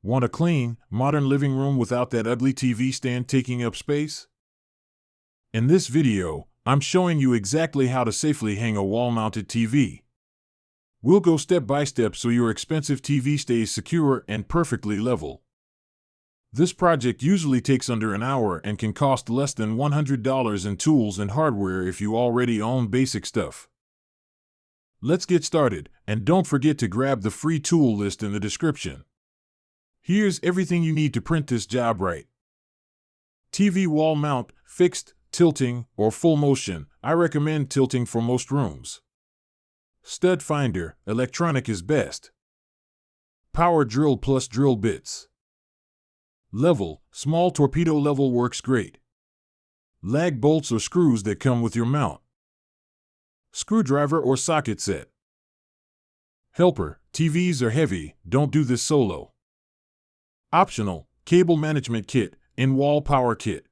Want a clean, modern living room without that ugly TV stand taking up space? In this video, I'm showing you exactly how to safely hang a wall-mounted TV. We'll go step by step so your expensive TV stays secure and perfectly level. This project usually takes under an hour and can cost less than $100 in tools and hardware if you already own basic stuff. Let's get started, and don't forget to grab the free tool list in the description. Here's everything you need to print this job right. TV wall mount, fixed, tilting, or full motion. I recommend tilting for most rooms. Stud finder, electronic is best. Power drill plus drill bits. Level, small torpedo level works great. Lag bolts or screws that come with your mount. Screwdriver or socket set. Helper, TVs are heavy, don't do this solo. Optional, cable management kit, in-wall power kit.